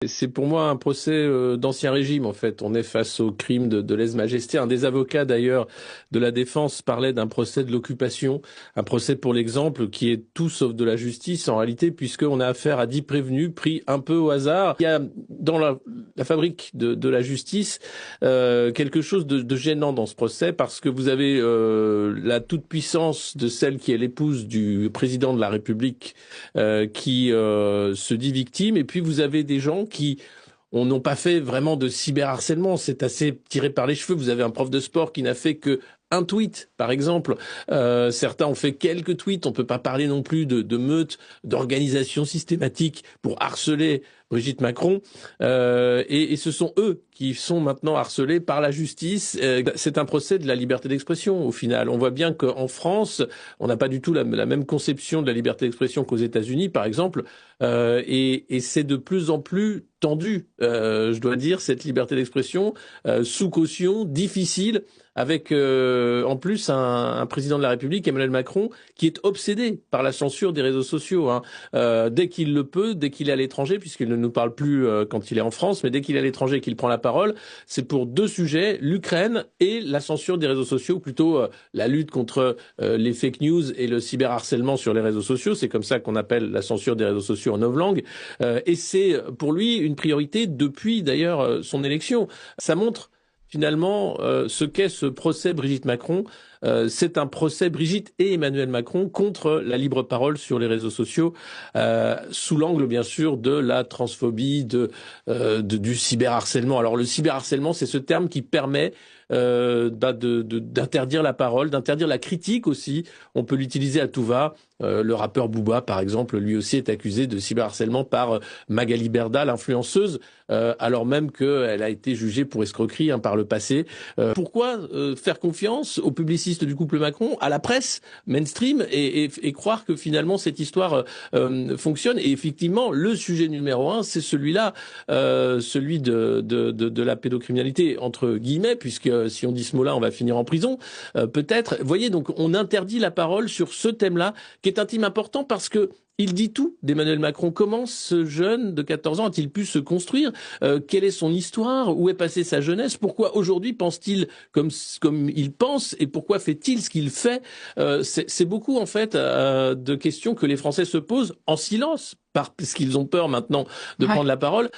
C'est pour moi un procès d'ancien régime, en fait. On est face au crime de lèse-majesté. Un des avocats, d'ailleurs, de la défense parlait d'un procès de l'occupation, un procès pour l'exemple qui est tout sauf de la justice, en réalité, puisqu'on a affaire à 10 prévenus pris un peu au hasard. Il y a dans la fabrique de la justice quelque chose de gênant dans ce procès, parce que vous avez la toute-puissance de celle qui est l'épouse du président de la République qui se dit victime, et puis vous avez des gens qui n'ont pas fait vraiment de cyberharcèlement. C'est assez tiré par les cheveux. Vous avez un prof de sport qui n'a fait que un tweet, par exemple. Certains ont fait quelques tweets. On peut pas parler non plus de meute, d'organisation systématique pour harceler Brigitte Macron. Et ce sont eux qui sont maintenant harcelés par la justice. C'est un procès de la liberté d'expression, au final. On voit bien qu'en France, on n'a pas du tout la même conception de la liberté d'expression qu'aux États-Unis, par exemple. Et c'est de plus en plus tendu, je dois dire, cette liberté d'expression, sous caution, difficile, avec en plus un président de la République, Emmanuel Macron, qui est obsédé par la censure des réseaux sociaux. Dès qu'il le peut, dès qu'il est à l'étranger, puisqu'il ne nous parle plus quand il est en France, mais dès qu'il est à l'étranger et qu'il prend la parole, c'est pour deux sujets, l'Ukraine et la censure des réseaux sociaux, ou plutôt la lutte contre les fake news et le cyberharcèlement sur les réseaux sociaux. C'est comme ça qu'on appelle la censure des réseaux sociaux en novlangue. Et c'est pour lui une priorité depuis d'ailleurs son élection. Ça montre finalement ce qu'est ce procès Brigitte Macron. C'est un procès Brigitte et Emmanuel Macron contre la libre parole sur les réseaux sociaux, sous l'angle bien sûr de la transphobie, du cyberharcèlement. Alors le cyberharcèlement, c'est ce terme qui permet d'interdire la parole, d'interdire la critique aussi. On peut l'utiliser à tout va. Le rappeur Booba, par exemple, lui aussi est accusé de cyberharcèlement par Magali Berda, l'influenceuse, alors même qu'elle a été jugée pour escroquerie par le passé. Pourquoi faire confiance aux publicistes du couple Macron, à la presse mainstream, et croire que finalement cette histoire fonctionne? Et effectivement, le sujet numéro un, c'est celui-là, celui de la pédocriminalité, entre guillemets, puisque si on dit ce mot-là, on va finir en prison, peut-être. Vous voyez, donc on interdit la parole sur ce thème-là, qui est un thème important parce que il dit tout d'Emmanuel Macron. Comment ce jeune de 14 ans a-t-il pu se construire? Quelle est son histoire? Où est passée sa jeunesse? Pourquoi aujourd'hui pense-t-il comme il pense? Et pourquoi fait-il ce qu'il fait? C'est beaucoup en fait de questions que les Français se posent en silence, parce qu'ils ont peur maintenant de Ouais. prendre la parole.